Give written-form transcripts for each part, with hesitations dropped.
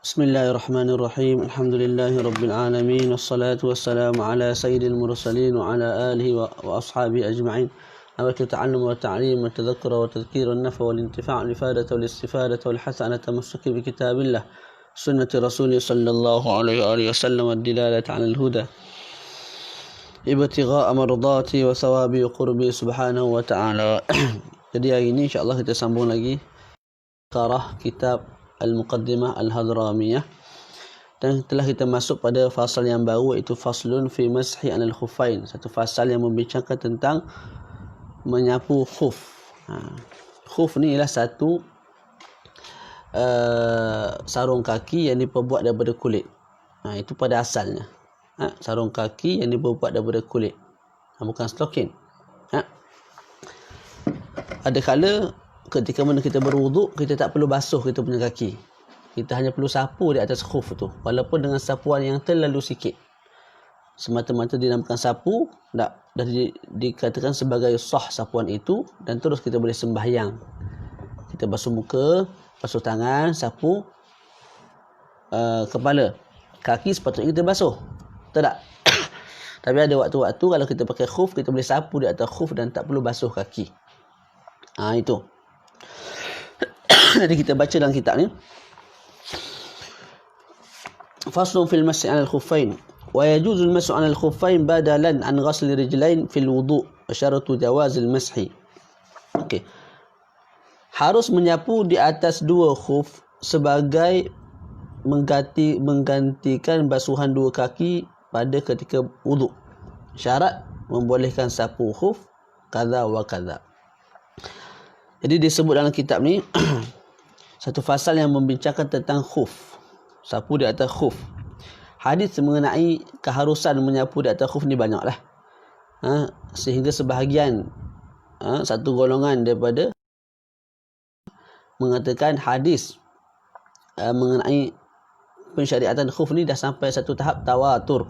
Bismillahirrahmanirrahim. Alhamdulillahi rabbil alamin. Wassalatu wassalamu ala sayyidil mursalin wa ala alihi wa ashabihi ajma'in. Nawaitu ta'allum wa ta'lim wa tadhakkura wa tadhkir wa nafa wal intifa' wal ifadata wal istifadata wal hasanata tamassuki bi kitabillah sunnati rasulih sallallahu alaihi wa alihi wasallam wad dilalata 'ala al huda ibtigha'a mardati wa thawabi qurbi subhanahu wa ta'ala. Jadi hari ini insya-Allah kita sambung lagi qarah kitab Al-Muqaddimah Al-Hadramiyah, dan telah kita masuk pada fasal yang baru, iaitu faslun fi mashi 'alal khuffain, satu fasal yang membincangkan tentang menyapu khuf. Khuf ni ialah satu sarung kaki yang diperbuat daripada kulit. Itu pada asalnya. Sarung kaki yang diperbuat daripada kulit. Bukan stocking. Ada kala ketika mana kita berwuduk, kita tak perlu basuh kita punya kaki. Kita hanya perlu sapu di atas khuf tu, walaupun dengan sapuan yang terlalu sikit. Semata-mata dinamakan sapu, dah dikatakan sebagai sah sapuan itu, dan terus kita boleh sembahyang. Kita basuh muka, basuh tangan, sapu kepala. Kaki sepatutnya kita basuh. Betul tak? Tapi ada waktu-waktu kalau kita pakai khuf, kita boleh sapu di atas khuf dan tak perlu basuh kaki. Itu. Jadi kita baca dalam kitab ni. Faslun fil mas'i 'ala al-khuffain wa yajuzu al-mas'u 'ala al-khuffain badalan an ghasl rijlain fil wudu' wa syaratu jawaz al-mas'i. Okey. Harus menyapu di atas dua khuf sebagai menggantikan basuhan dua kaki pada ketika wudu'. Syarat membolehkan sapu khuf kaza wa kaza. Jadi disebut dalam kitab ni satu fasal yang membincangkan tentang khuf, sapu di atas khuf. Hadis mengenai keharusan menyapu di atas khuf ni banyaklah. Sehingga sebahagian satu golongan daripada mengatakan hadis mengenai pensyariatan khuf ni dah sampai satu tahap tawatur.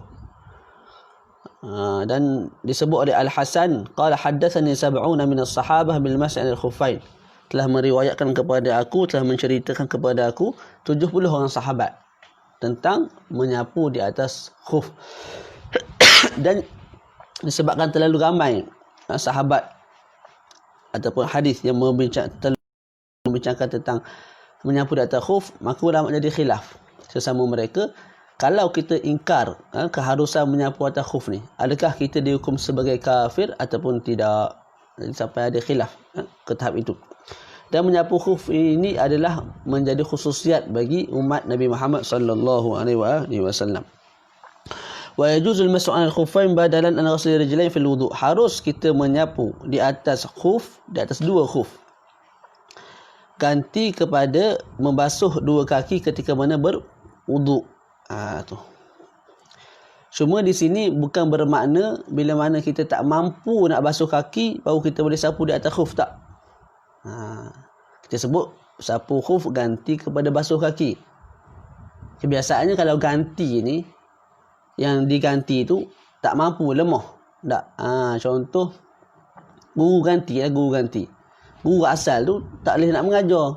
Dan disebut oleh Al-Hasan, qala haddatsani 70 min as-sahabah bil mas'i al-khuffain, telah meriwayatkan kepada aku, telah menceritakan kepada aku 70 orang sahabat tentang menyapu di atas khuf. Dan disebabkan terlalu ramai sahabat ataupun hadis yang membincangkan tentang menyapu di atas khuf, maka ulama jadi khilaf sesama mereka. Kalau kita ingkar keharusan menyapu atas khuf ni, adakah kita dihukum sebagai kafir ataupun tidak? Jadi sampai ada khilaf ke tahap itu. Dan menyapu khuf ini adalah menjadi khususiat bagi umat Nabi Muhammad sallallahu alaihi wasallam. Wa yajuzul mas'u 'alal khuffain badalan an ghasli rijlain fil wudu'. Harus kita menyapu di atas khuf, di atas dua khuf, ganti kepada membasuh dua kaki ketika mana berwudu'. Tu. Cuma di sini bukan bermakna bila mana kita tak mampu nak basuh kaki baru kita boleh sapu di atas khuf, tak. Kita sebut sapu khuf ganti kepada basuh kaki. Kebiasaannya kalau ganti ni, yang diganti tu tak mampu, lemah. Tak. Contoh guru ganti. Guru asal tu tak boleh nak mengajar.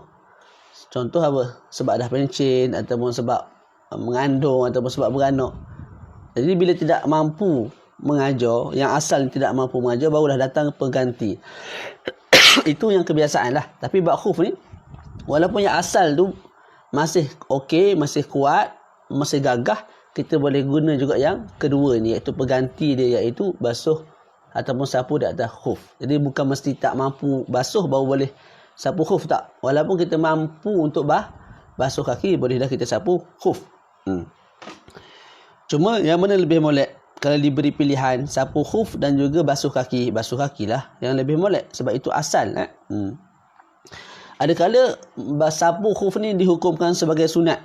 Contoh apa? Sebab dah pencen ataupun sebab mengandung ataupun sebab beranak. Jadi bila tidak mampu mengajar, yang asal tidak mampu mengajar, barulah datang pengganti. Itu yang kebiasaan lah. Tapi bab khuf ni, walaupun yang asal tu masih okey, masih kuat, masih gagah, kita boleh guna juga yang kedua ni, iaitu pengganti dia, iaitu basuh ataupun sapu di atas khuf. Jadi bukan mesti tak mampu basuh baru boleh sapu khuf, tak. Walaupun kita mampu untuk basuh kaki, boleh dah kita sapu khuf. Cuma yang mana lebih molek kalau diberi pilihan, sapu khuf dan juga basuh kaki? Basuh kaki lah yang lebih molek, sebab itu asal. Ada kala sapu khuf ni dihukumkan sebagai sunat.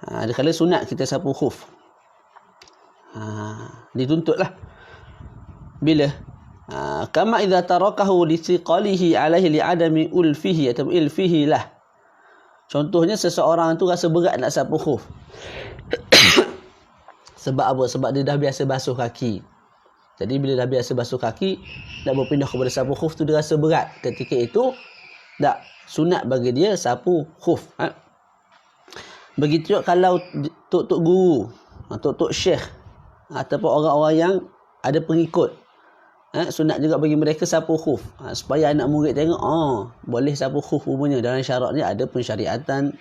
Ada kala sunat kita sapu khuf. Dituntutlah. Bila? Kama idza tarakahu li thiqalihi alaihi li adami ulfihi atau ilfihi lah. Contohnya seseorang tu rasa berat nak sapu khuf. Sebab apa? Sebab dia dah biasa basuh kaki. Jadi bila dah biasa basuh kaki, nak berpindah kepada sapu khuf tu dia rasa berat. Ketika itu, tak sunat bagi dia sapu khuf. Begitu juga kalau tok-tok guru, tok-tok syekh ataupun orang-orang yang ada pengikut, sunat juga bagi mereka sapu khuf, supaya anak murid tengok, boleh sapu khuf rupanya. Dalam syaratnya ada pensyariatan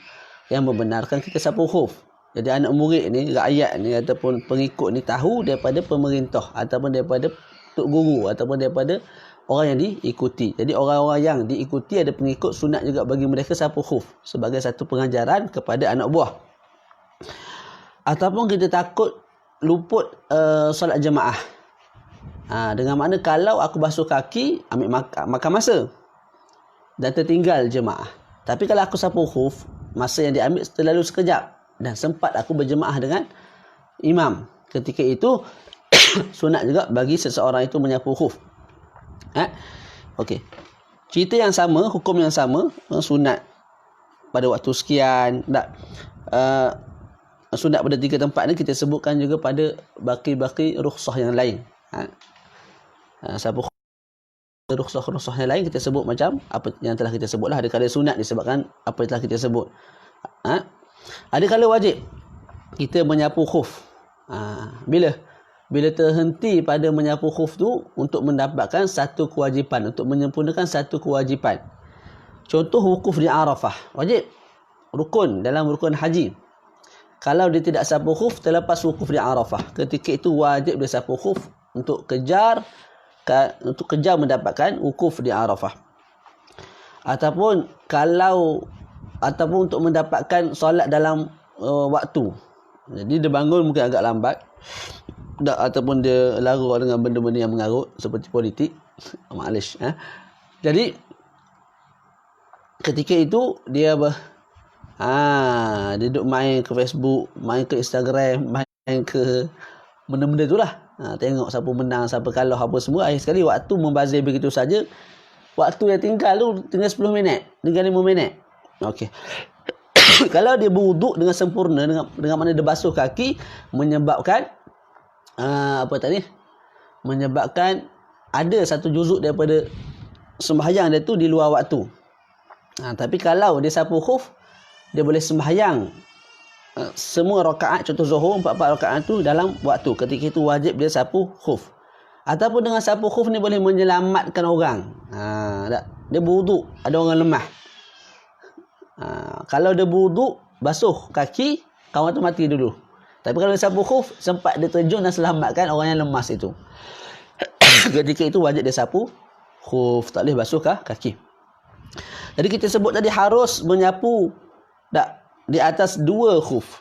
yang membenarkan kita sapu khuf. Jadi anak murid ni, rakyat ni ataupun pengikut ni tahu daripada pemerintah ataupun daripada tok guru ataupun daripada orang yang diikuti. Jadi orang-orang yang diikuti ada pengikut, sunat juga bagi mereka sapu khuf sebagai satu pengajaran kepada anak buah. Ataupun kita takut luput solat jemaah. Dengan makna kalau aku basuh kaki, ambil makan masa dan tertinggal jemaah. Tapi kalau aku sapu khuf, masa yang diambil terlalu sekejap dan sempat aku berjemaah dengan imam. Ketika itu sunat juga bagi seseorang itu menyapu khuf. Okey. Cerita yang sama, hukum yang sama, sunat pada waktu sekian, sunat pada 3 tempat ni kita sebutkan juga pada baki-baki rukhsah yang lain. Sapu rukhsah yang lain kita sebut macam apa yang telah kita sebutlah. Ada kala sunat disebabkan apa yang telah kita sebut. Ada kala wajib kita menyapu khuf. Bila terhenti pada menyapu khuf tu untuk mendapatkan satu kewajipan, untuk menyempurnakan satu kewajipan. Contoh wukuf di Arafah, wajib, rukun dalam rukun haji. Kalau dia tidak sapu khuf terlepas wukuf di Arafah, ketika itu wajib dia sapu khuf untuk kejar mendapatkan wukuf di Arafah. Ataupun untuk mendapatkan solat dalam waktu. Jadi dia bangun mungkin agak lambat, ataupun dia larut dengan benda-benda yang mengarut seperti politik. Malaysia. Jadi ketika itu dia dia duduk main ke Facebook, main ke Instagram, main ke benda-benda itulah. Tengok siapa menang, siapa kalah, apa semua. Akhir sekali waktu membazir begitu saja. Waktu yang tinggal tu tinggal 10 minit, tinggal 5 minit. Okey. Kalau dia berwuduk dengan sempurna, dengan mana dia basuh kaki, menyebabkan menyebabkan ada satu juzuk daripada sembahyang dia tu di luar waktu. Tapi kalau dia sapu khuf, dia boleh sembahyang semua rakaat, contoh Zuhur 4 rakaat tu dalam waktu. Ketika itu wajib dia sapu khuf. Ataupun dengan sapu khuf ni boleh menyelamatkan orang. Dia berwuduk, ada orang lemah. Kalau dia berwuduk, basuh kaki, kawan tu mati dulu. Tapi kalau dia sapu khuf, sempat dia terjun dan selamatkan orang yang lemas itu. Ketika itu wajib dia sapu khuf, tak boleh basuh kaki. Jadi kita sebut tadi harus menyapu di atas 2 khuf.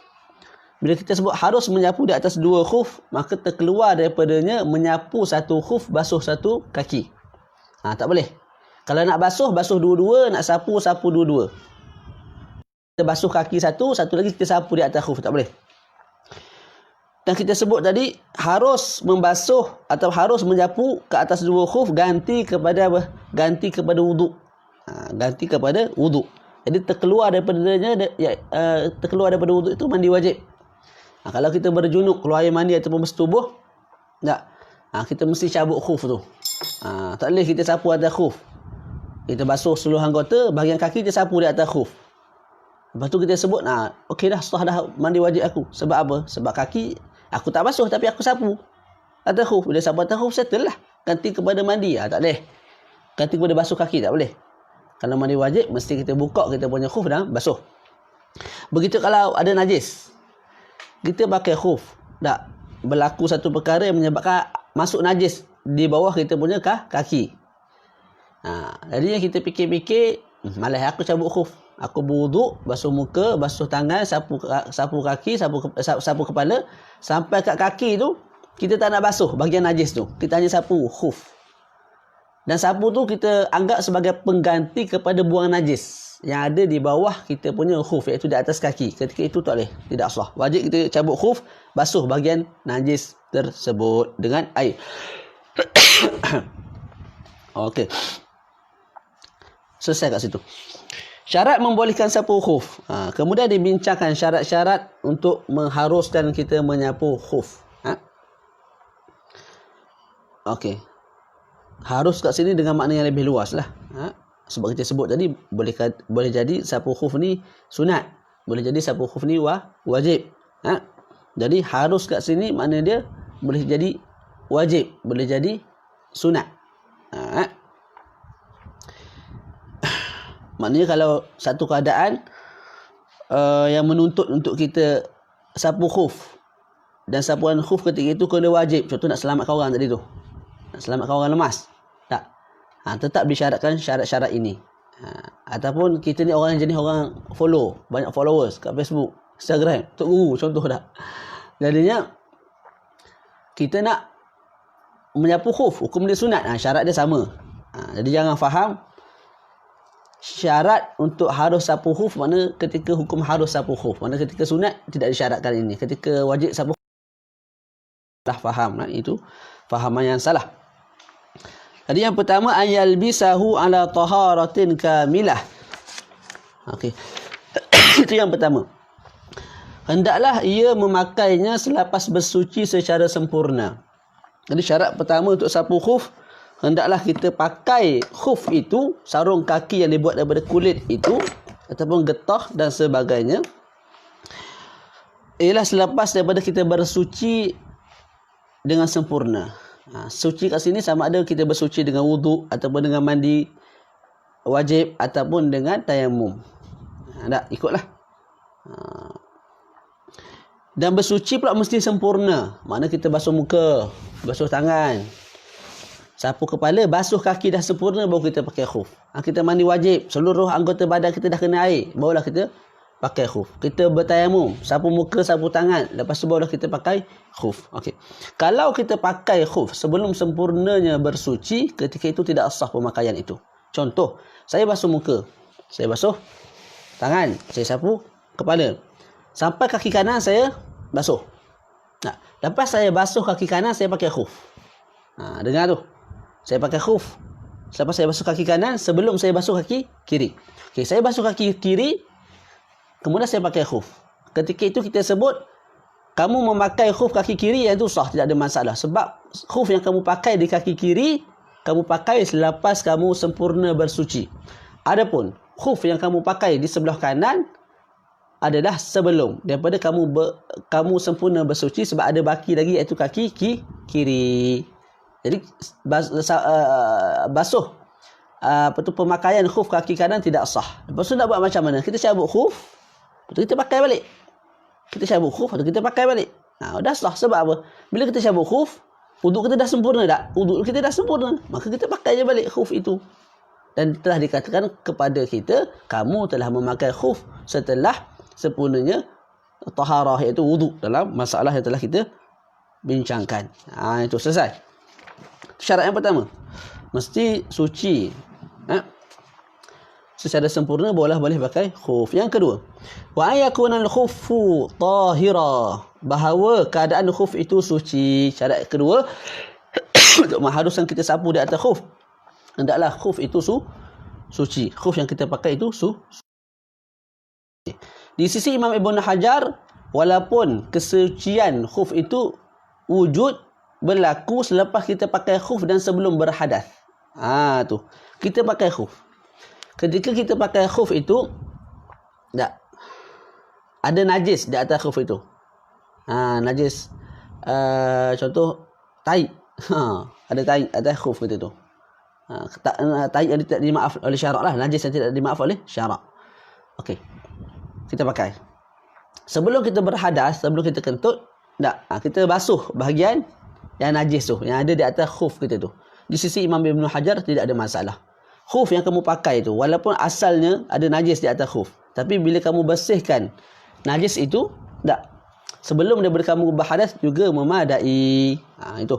Bila kita sebut harus menyapu di atas 2 khuf, maka terkeluar daripadanya menyapu 1 khuf, basuh 1 kaki. Tak boleh. Kalau nak basuh dua-dua, nak sapu dua-dua. Kita basuh kaki satu lagi kita sapu di atas khuf, tak boleh. Dan kita sebut tadi harus membasuh atau harus menyapu ke atas 2 khuf ganti kepada wuduk. Ganti kepada wuduk. Jadi terkeluar daripada wuduk itu mandi wajib. Kalau kita berjunuk, keluar air mandi ataupun bersetubuh, kita mesti cabut khuf tu. Tak boleh kita sapu atas khuf. Kita basuh seluruh anggota, bahagian kaki kita sapu di atas khuf. Lepas tu kita sebut, okey dah, setelah dah mandi wajib aku. Sebab apa? Sebab kaki aku tak basuh tapi aku sapu atas khuf. Bila sapu atas khuf, settle lah. Ganti kepada mandi. Tak boleh. Ganti kepada basuh kaki, tak boleh. Kalau mandi wajib, mesti kita buka kita punya khuf dan basuh. Begitu kalau ada najis, kita pakai khuf. Tak berlaku satu perkara yang menyebabkan masuk najis di bawah kita punya kaki. Jadinya kita fikir-fikir, malas aku cabut khuf. Aku berwuduk, basuh muka, basuh tangan, sapu kaki, sapu kepala, sampai kat kaki tu kita tak nak basuh bahagian najis tu. Kita hanya sapu khuf. Dan sapu tu kita anggap sebagai pengganti kepada buang najis yang ada di bawah kita punya khuf, iaitu di atas kaki. Ketika itu tak boleh, tidak sah. Wajib kita cabut khuf, basuh bahagian najis tersebut dengan air. Okey. Selesai kat situ. Syarat membolehkan sapu khuf. Kemudian dibincangkan syarat-syarat untuk mengharuskan kita menyapu khuf. Okey. Harus kat sini dengan makna yang lebih luas lah. Sebab kita sebut tadi, boleh jadi sapu khuf ni sunat. boleh jadi sapu khuf ni wajib. Jadi harus kat sini makna dia boleh jadi wajib, boleh jadi sunat. Maknanya kalau satu keadaan yang menuntut untuk kita sapu khuf, dan sapuan khuf ketika itu kena wajib, contoh nak selamatkan orang tadi tu, nak selamatkan orang lemas, tak, tetap disyaratkan syarat-syarat ini. Ataupun kita ni orang yang jenis orang follow, banyak followers kat Facebook, Instagram, Tok Guru contoh dah. Jadinya kita nak menyapu khuf, hukum dia sunat, syarat dia sama. Jadi jangan faham syarat untuk harus sapu khuf makna ketika hukum harus sapu khuf, makna ketika sunat tidak disyaratkan ini, ketika wajib sapu khuf. Dah faham, itu fahaman yang salah. Jadi yang pertama, ayalbisahu ala taharatin kamilah. Okey. Itu yang pertama. Hendaklah ia memakainya selepas bersuci secara sempurna. Jadi syarat pertama untuk sapu khuf, hendaklah kita pakai khuf itu, sarung kaki yang dibuat daripada kulit itu, ataupun getah dan sebagainya, ialah selepas daripada kita bersuci dengan sempurna. Suci kat sini sama ada kita bersuci dengan wuduk, ataupun dengan mandi wajib, ataupun dengan tayamum. Tak, ikutlah. Dan bersuci pula mesti sempurna. Makna kita basuh muka, basuh tangan, sapu kepala, basuh kaki dah sempurna, baru kita pakai khuf. Kita mandi wajib, seluruh anggota badan kita dah kena air, barulah kita pakai khuf. Kita bertayamum, sapu muka, sapu tangan, lepas tu barulah kita pakai khuf. Okey. Kalau kita pakai khuf sebelum sempurnanya bersuci, ketika itu tidak sah pemakaian itu. Contoh, saya basuh muka, saya basuh tangan, saya sapu kepala, sampai kaki kanan saya basuh. Lepas saya basuh kaki kanan, saya pakai khuf. Dengar tu. Saya pakai khuf. Selepas saya basuh kaki kanan, sebelum saya basuh kaki kiri. Okey, saya basuh kaki kiri, kemudian saya pakai khuf. Ketika itu kita sebut kamu memakai khuf kaki kiri, yang itu sah, tidak ada masalah. Sebab khuf yang kamu pakai di kaki kiri, kamu pakai selepas kamu sempurna bersuci. Adapun khuf yang kamu pakai di sebelah kanan adalah sebelum daripada kamu sempurna bersuci, sebab ada baki lagi iaitu kaki kiri. Jadi basuh pemakaian khuf kaki kanan tidak sah. Lepas tu nak buat macam mana? Kita cabut khuf, lepas tu kita pakai balik. Kita cabut khuf, lepas tu kita pakai balik. Dah sah. Sebab apa? Bila kita cabut khuf, wuduk kita dah sempurna tak? Wuduk kita dah sempurna, maka kita pakai je balik khuf itu. Dan telah dikatakan kepada kita, kamu telah memakai khuf setelah sempurnanya taharah, iaitu wuduk, dalam masalah yang telah kita bincangkan. Itu selesai. Syarat yang pertama, mesti suci secara sempurna, boleh pakai khuf. Yang kedua, wa ayakunal khuffu tahira, bahawa keadaan khuf itu suci. Syarat kedua untuk mengharuskan kita sapu di atas khuf, hendaklah khuf itu suci. Khuf yang kita pakai itu suci. Di sisi Imam Ibn Hajar, walaupun kesucian khuf itu wujud, berlaku selepas kita pakai khuf dan sebelum berhadas. Tu. Kita pakai khuf. Ketika kita pakai khuf itu, tak ada najis di atas khuf itu. Najis. Contoh, tai. Ada tai atas khuf kita tu. Tai yang tidak dimaaf oleh syarak lah. Najis yang tidak dimaaf oleh syarak. Okey. Kita pakai. Sebelum kita berhadas, sebelum kita kentut, kita basuh bahagian yang najis tu, yang ada di atas khuf kita tu. Di sisi Imam Ibn Hajar tidak ada masalah. Khuf yang kamu pakai tu, walaupun asalnya ada najis di atas khuf, tapi bila kamu bersihkan najis itu, sebelum daripada kamu berhadas juga memadai. Itu.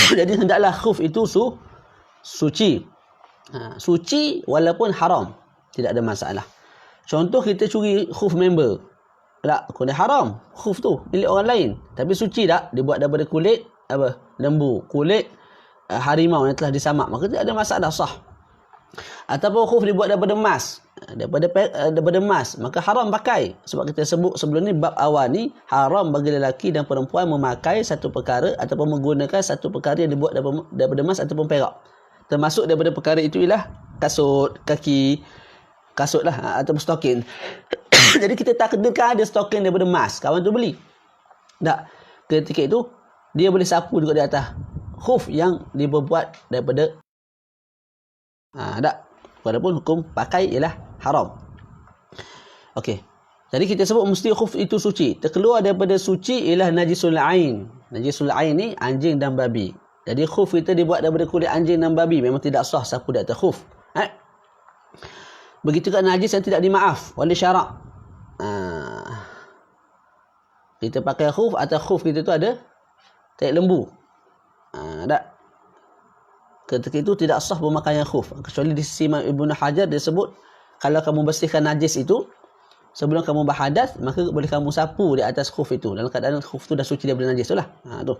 Jadi hendaklah khuf itu suci. Suci walaupun haram, tidak ada masalah. Contoh, kita curi khuf member, kena haram. Khuf tu milik orang lain, tapi suci tak? Dibuat daripada kulit lembu, kulit harimau yang telah disamak, maka tidak ada masalah, sah. Ataupun khuf dibuat daripada emas, daripada emas, maka haram pakai. Sebab kita sebut sebelum ni, bab awal ni, haram bagi lelaki dan perempuan memakai satu perkara ataupun menggunakan satu perkara yang dibuat daripada emas ataupun perak. Termasuk daripada perkara itu ialah kasut kaki, kasut lah, ataupun stokin. Jadi kita tak kedekan ada stokin daripada emas. Kawan tu beli. Tak. Ketika itu, dia boleh sapu juga di atas khuf yang dibuat daripada tak. Walaupun hukum pakai ialah haram. Okey. Jadi kita sebut mesti khuf itu suci. Terkeluar daripada suci ialah najisul ain. Najisul ain ni anjing dan babi. Jadi khuf kita dibuat daripada kulit anjing dan babi. Memang tidak sah sapu di atas khuf. Begitu juga najis yang tidak dimaaf oleh syarak. Kita pakai khuf, atas khuf kita tu ada tai lembu. Tak. Ketika itu tidak sah pemakaian khuf. Kecuali di sisi Ibnu Hajar dia sebut, kalau kamu bersihkan najis itu sebelum kamu berhadas, maka boleh kamu sapu di atas khuf itu. Dalam keadaan khuf itu dah suci daripada najis itulah. Tu.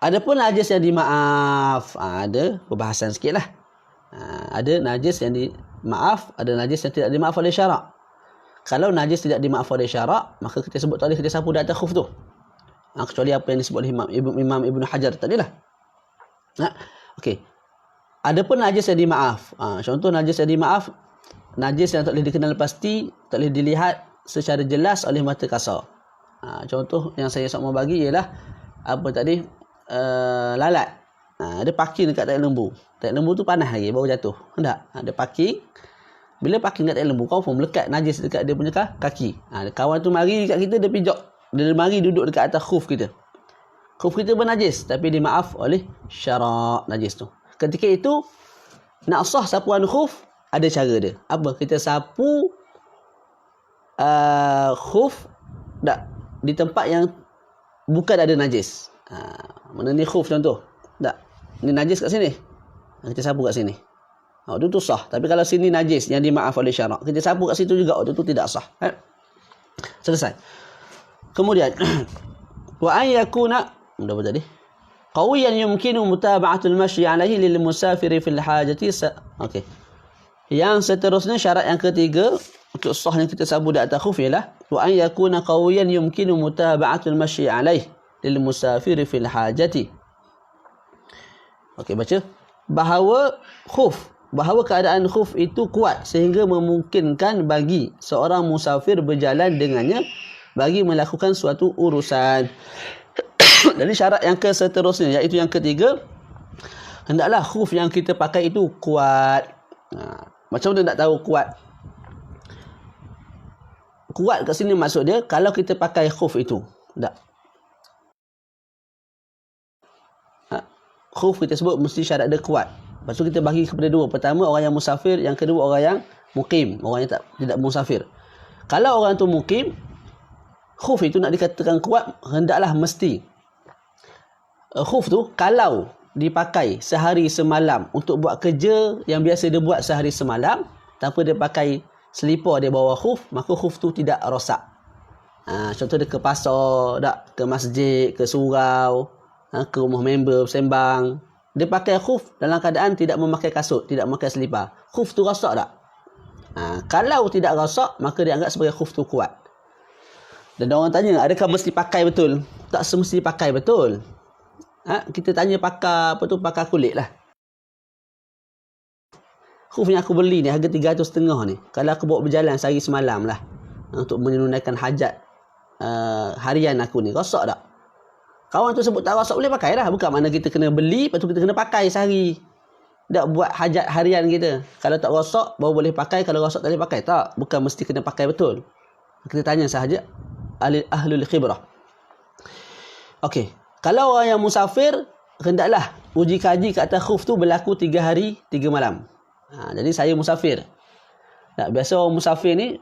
Adapun najis yang dimaaf, ada perbahasan sikitlah. Ada najis yang dimaaf, ada najis yang tidak dimaaf oleh syarak. Kalau najis tidak dimaaf oleh syarak, maka kita sebut tadi kita sapu di atas khuf tu. Kecuali apa yang disebut oleh Imam Ibnu Hajar tadilah. Okey. Adapun najis yang dimaaf. Contoh najis yang dimaaf, najis yang tak boleh dikenal pasti, tak boleh dilihat secara jelas oleh mata kasar. Contoh yang saya sok mau bagi ialah apa tadi? Lalat. Ada parking dekat tai lembu. Tai lembu tu panas lagi baru jatuh. Tak? Ada parking. Bila parking dekat tai lembu, kau pun melekat najis dekat dia punya kaki. Kawan tu mari dekat kita, dia pijak. Dia mari duduk dekat atas khuf kita. Khuf kita bernajis, tapi dimaaf oleh syarak najis tu. Ketika itu, nak sah sapuan khuf, ada cara dia. Apa? Kita sapu khuf tak, di tempat yang bukan ada najis. Mana ni khuf contoh? Tak. Ni najis kat sini. Kita sapu kat sini. Waktu tu sah. Tapi kalau sini najis yang dimaaf oleh syarak, kita sapu kat situ juga, waktu tu tidak sah. Selesai. Kemudian wa an yakuna berapa tadi? Qawiyan yumkinu mutaba'atul masyi alaihi lil musafiri fil hajati. Okey. Yang seterusnya syarat yang ketiga untuk sahnya kita sabu di atas khuf ialah wa an yakuna qawiyan yumkinu mutaba'atul masyi alaihi lil musafiri fil hajati. Okey, baca. Bahawa keadaan khuf itu kuat sehingga memungkinkan bagi seorang musafir berjalan dengannya bagi melakukan suatu urusan. Jadi syarat yang seterusnya, iaitu yang ketiga, hendaklah khuf yang kita pakai itu kuat. Macam mana nak tahu kuat? Kuat kat sini maksud dia, kalau kita pakai khuf itu. Tak. Khuf kita sebut mesti syarat dia kuat. Lepas tu kita bagi kepada dua. Pertama orang yang musafir, yang kedua orang yang mukim, orang yang tidak musafir. Kalau orang tu mukim, khuf itu nak dikatakan kuat, hendaklah mesti khuf tu kalau dipakai sehari semalam untuk buat kerja yang biasa dia buat sehari semalam, tanpa dia pakai selipar dia bawa khuf, maka khuf tu tidak rosak. Contoh dia ke pasar, tak, ke masjid, ke surau, ke rumah member bersembang, dia pakai khuf dalam keadaan tidak memakai kasut, tidak memakai selipar, khuf tu rosak tak? Kalau tidak rosak, maka dia anggap sebagai khuf tu kuat. Dan orang tanya, adakah mesti pakai betul? Tak semesti pakai betul. Kita tanya pakar pakar kulit lah. Khuf yang aku beli ni harga 350 ni. Kalau aku bawa berjalan sehari semalam lah, untuk menunaikan hajat harian aku ni, rosak tak? Kawan tu sebut tak rosak, boleh pakai lah. Bukan mana kita kena beli, lepas tu kita kena pakai sehari. Tak buat hajat harian kita. Kalau tak rosak, baru boleh pakai. Kalau rosak tak boleh pakai. Tak. Bukan mesti kena pakai betul. Kita tanya sahaja ahlul khibrah. Okey. Kalau orang yang musafir, hendaklah uji kaji ke atas khuf tu berlaku 3 hari 3 malam. Jadi saya musafir. Tak, biasa orang musafir ni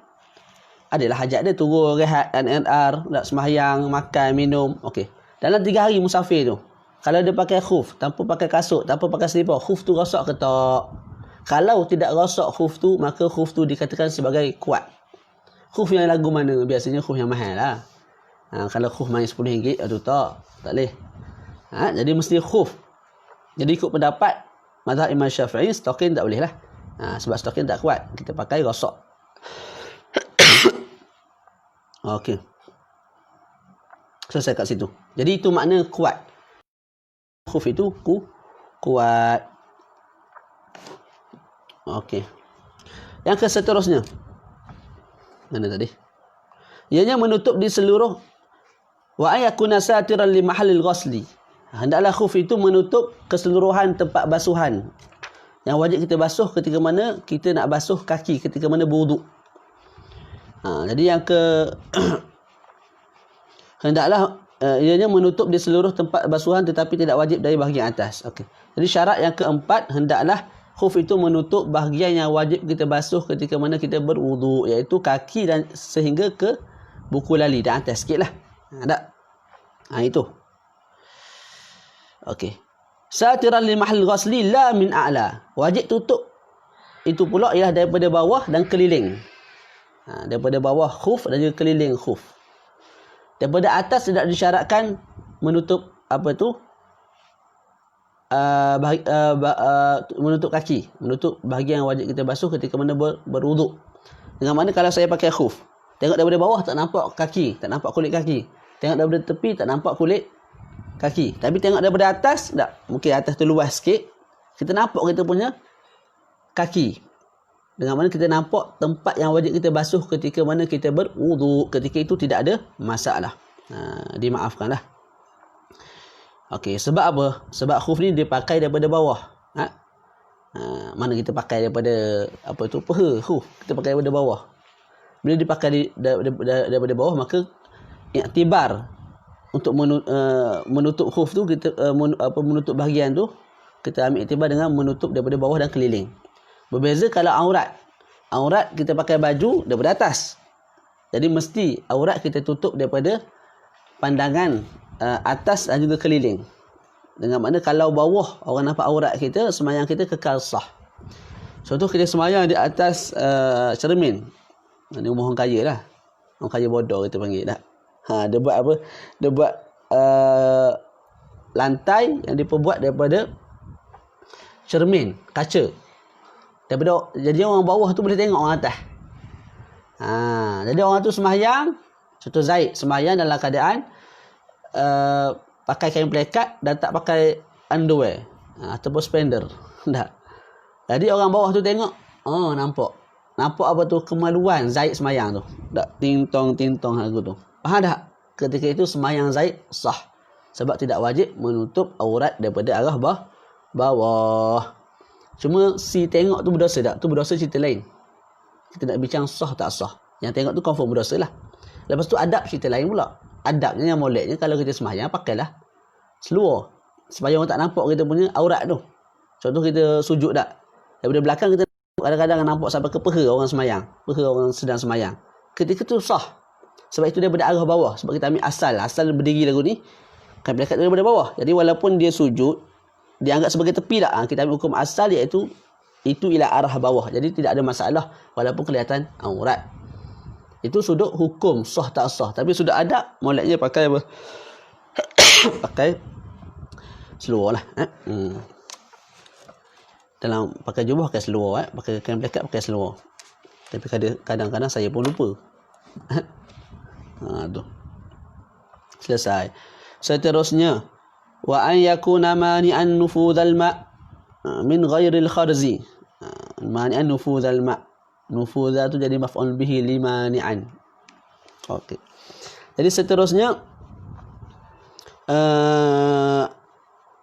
adalah hajat dia turun, rehat, NNR, nak sembahyang, makan, minum. Okey. Dalam 3 hari musafir tu, kalau dia pakai khuf, tanpa pakai kasut, tanpa pakai selipar, khuf tu rosak ke tak? Kalau tidak rosak khuf tu, maka khuf tu dikatakan sebagai kuat. Khuf yang lagu mana? Biasanya khuf yang mahal lah. Kalau khuf main RM10, aduh tak boleh. Jadi mesti khuf. Jadi ikut pendapat mazhab Imam Syafi'i, stokin tak boleh lah. Sebab stokin tak kuat, kita pakai rosak. Okey. Selesai kat situ. Jadi itu makna kuat. Khuf itu kuat. Okey. Yang seterusnya. Mana tadi? Ianya menutup di seluruh wa ayakuna satiran li mahallil ghusli. Hendaklah khuf itu menutup keseluruhan tempat basuhan. Yang wajib kita basuh ketika mana kita nak basuh kaki, ketika mana berwuduk. Jadi yang hendaklah ianya menutup di seluruh tempat basuhan tetapi tidak wajib dari bahagian atas. Okey. Jadi syarat yang keempat, hendaklah khuf itu menutup bahagian yang wajib kita basuh ketika mana kita berwuduk, iaitu kaki dan sehingga ke buku lali dan atas sikitlah. Tak? Itu. Okey. Satiran li mahall ghusli la min a'la. Wajib tutup itu pula ialah daripada bawah dan keliling. Daripada bawah khuf dan juga keliling khuf. Daripada atas tidak disyaratkan menutup menutup kaki, menutup bahagian yang wajib kita basuh ketika mana berwuduk. Dengan mana kalau saya pakai khuf, tengok daripada bawah tak nampak kaki, tak nampak kulit kaki. Tengok daripada tepi tak nampak kulit kaki. Tapi tengok daripada atas, tak, mungkin atas tu luas sikit, kita nampak kita punya kaki. Dengan mana kita nampak tempat yang wajib kita basuh ketika mana kita berwuduk. Ketika itu tidak ada masalah. Dimaafkanlah. Okey, sebab apa? Sebab khuf ni dipakai daripada bawah. Mana kita pakai daripada paha khuf, kita pakai daripada bawah. Bila dipakai daripada bawah, maka iktibar untuk menutup khuf tu, kita menutup bahagian tu, kita ambil iktibar dengan menutup daripada bawah dan keliling. Berbeza kalau aurat. Aurat kita pakai baju daripada atas. Jadi mesti aurat kita tutup daripada pandangan atas dan juga keliling. Dengan makna kalau bawah orang nampak aurat kita, sembahyang kita kekal sah. Contoh kita sembahyang di atas cermin. Ini umur orang kaya lah. Orang kaya bodoh kita panggil tak. Dia buat apa? Dia buat lantai yang diperbuat daripada cermin, kaca. Jadi orang bawah tu boleh tengok orang atas. Jadi orang tu sembahyang, contoh Zaid sembahyang dalam keadaan pakai kain pelekat dan tak pakai underwear ataupun spender. Tak. Jadi orang bawah tu tengok, nampak apa tu kemaluan Zaid sembahyang tu. Tak tintong lagu tu. Faham tak? Ketika itu sembahyang Zaid sah. Sebab tidak wajib menutup aurat daripada arah bawah. Cuma si tengok tu berdosa tak? Tu berdosa cerita lain. Kita nak bincang sah tak sah. Yang tengok tu confirm berdosa lah. Lepas tu adab cerita lain pula. Adabnya yang moleknya kalau kita sembahyang pakailah seluar. Supaya orang tak nampak kita punya aurat tu. Contoh kita sujud tak? Daripada belakang kita kadang-kadang nampak sampai ke peha orang sembahyang. Peha orang sedang sembahyang. Ketika tu sah. Sebab itu daripada arah bawah. Sebab kita ambil asal berdiri lagu ni. Kan pelekat daripada bawah. Jadi walaupun dia sujud, dianggap sebagai tepi tak? Kita ambil hukum asal iaitu itu ialah arah bawah. Jadi tidak ada masalah walaupun kelihatan aurat. Itu sudut hukum sah tak sah. Tapi sudah ada moleknya pakai apa? Pakai seluar lah. Dalam pakai jubah pakai seluar, pakai kain pelekat pakai seluar. Tapi kadang-kadang saya pun lupa. Tu. Selesai. Seterusnya, wa an yakuna mani'an nufudhal ma' min ghairil kharzi. Mani'an nufudhal ma'. Nufudha tu jadi maf'ul bihi limani'an. Okey. Jadi seterusnya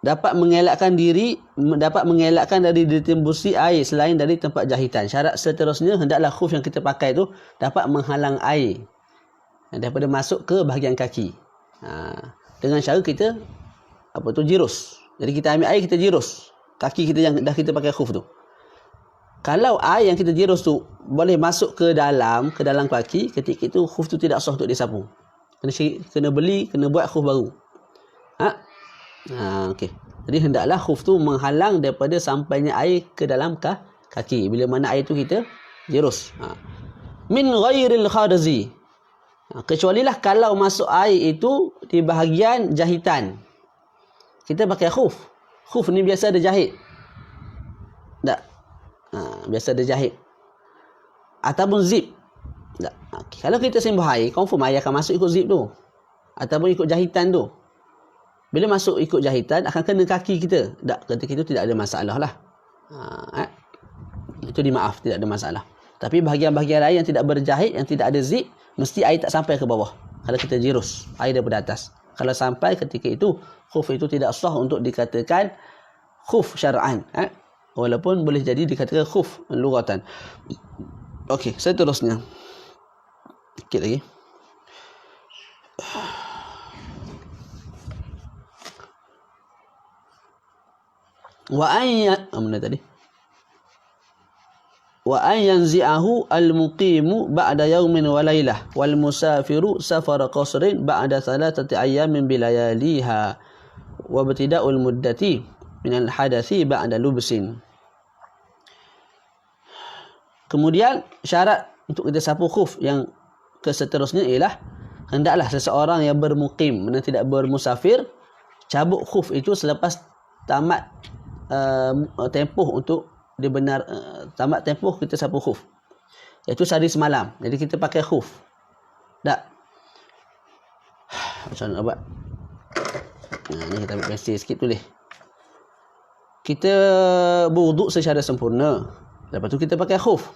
dapat mengelakkan dari ditembusi air selain dari tempat jahitan. Syarat seterusnya hendaklah khuf yang kita pakai tu dapat menghalang air daripada masuk ke bahagian kaki. Dengan cara kita jirus. Jadi kita ambil air, kita jirus kaki kita yang dah kita pakai khuf tu. Kalau air yang kita jirus tu boleh masuk ke dalam kaki, ketika itu khuf tu tidak sah untuk disapu. Kena beli, kena buat khuf baru. Okey. Jadi hendaklah khuf tu menghalang daripada sampainya air ke dalam kaki. Bila mana air tu kita jirus. Min ghairil kharzi. Kecualilah kalau masuk air itu di bahagian jahitan. Kita pakai khuf. Khuf ni biasa ada jahit. Tak? Biasa ada jahit. Ataupun zip. Tak? Okay. Kalau kita sembah air, confirm air akan masuk ikut zip tu. Ataupun ikut jahitan tu. Bila masuk ikut jahitan, akan kena kaki kita. Tak? Ketika itu tidak ada masalah lah. Itu dimaaf, tidak ada masalah. Tapi bahagian-bahagian lain yang tidak berjahit, yang tidak ada zip, mesti air tak sampai ke bawah. Kalau kita jirus air daripada atas, kalau sampai ketika itu, khuf itu tidak sah untuk dikatakan khuf syar'an. Walaupun boleh jadi dikatakan khuf lughatan. Okey, seterusnya. Sikit lagi. Mana tadi? Wa an yanzi'ahu al-muqimu ba'da yawmin wa laylah wal musafiru safara qasrin ba'da thalathati ayyamin bilayaliha wa ibtida'ul muddati min al-hadathi ba'da lubsin. Kemudian syarat untuk kita sapu khuf yang keseterusnya ialah hendaklah seseorang yang bermukim dan tidak bermusafir cabut khuf itu selepas tamat tempoh untuk tamat tempoh kita sapu khuf, iaitu sehari semalam. Jadi kita pakai khuf. Tak. Macam mana buat? Ni kita ambil pensel sikit tulis. Kita berwuduk secara sempurna. Lepas tu kita pakai khuf.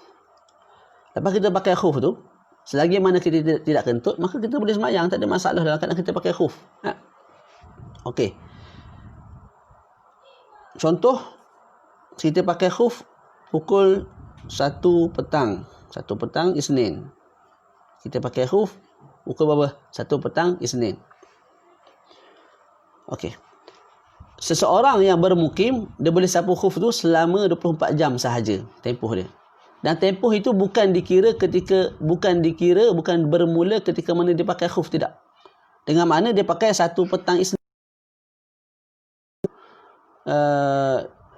Lepas kita pakai khuf tu, selagi mana kita tidak kentut, maka kita boleh semayang, tak ada masalah dalam keadaan kita pakai khuf. Okey. Contoh, kita pakai khuf pukul 1 petang. 1 petang Isnin. Kita pakai khuf pukul berapa? 1 petang Isnin. Okey. Seseorang yang bermukim, dia boleh sapu khuf tu selama 24 jam sahaja tempoh dia. Dan tempoh itu bukan bermula ketika mana dia pakai khuf, tidak. Dengan mana dia pakai 1 petang Isnin.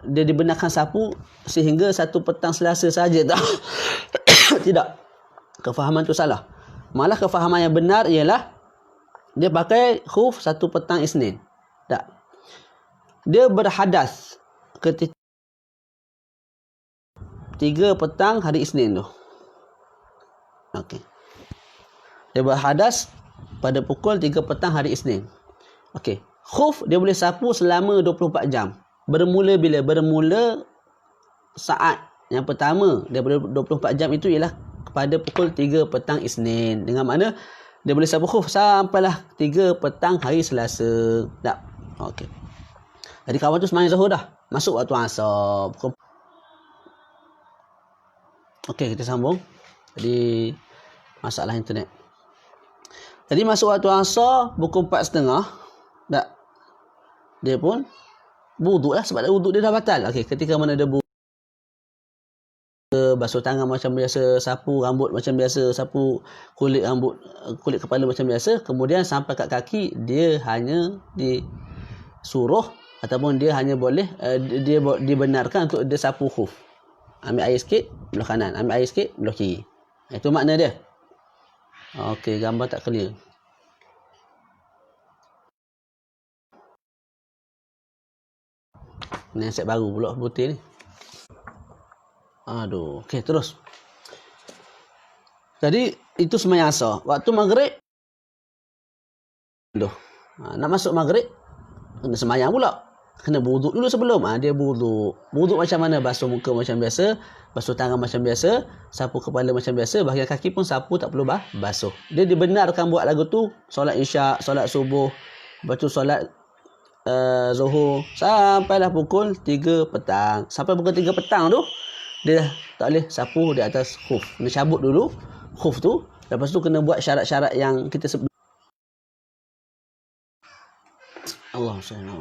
Dia dibenarkan sapu sehingga 1 petang Selasa saja, tak? Tidak. Kefahaman tu salah. Malah kefahaman yang benar ialah dia pakai khuf 1 petang Isnin. Tak. Dia berhadas ketika 3 petang hari Isnin tu. Okey. Dia berhadas pada pukul 3 petang hari Isnin. Okey. Khuf dia boleh sapu selama 24 jam. Bermula bila? Bermula saat yang pertama daripada 24 jam itu ialah pada pukul 3 petang Isnin. Dengan mana dia boleh sapu khuf sampailah 3 petang hari Selasa. Tak? Okey. Jadi kawan tu semayang Zuhur dah. Masuk waktu Asar. Okey, kita sambung. Jadi masalah internet. Jadi masuk waktu Asar pukul 4.30. Tak? Dia pun wuduk lah, sebab wuduk dia dah batal. Okey, ketika mana dia basuh tangan macam biasa, sapu rambut macam biasa, sapu kulit rambut, kulit kepala macam biasa, kemudian sampai kat kaki, dia hanya disuruh ataupun dia hanya boleh dia dibenarkan untuk dia sapu khuf. Ambil air sikit belah kanan, ambil air sikit belah kiri. Itu makna dia. Okey, gambar tak clear. Ni set baru pula putih ni. Aduh. Okey, terus. Jadi itu sembahyang Asar. Waktu maghrib, nak masuk maghrib kena sembahyang pula. Kena wuduk dulu sebelum. Dia wuduk. Wuduk macam mana? Basuh muka macam biasa, basuh tangan macam biasa, sapu kepala macam biasa, bahagian kaki pun sapu, tak perlu basuh. Dia dibenarkan buat lagu tu solat Isyak, solat subuh, lepas tu solat Zuhur sampailah pukul 3 petang. Sampai pukul 3 petang tu dia tak boleh sapu di atas khuf. Kena cabut dulu khuf tu. Lepas tu kena buat syarat-syarat yang kita sebut. Allah SWT.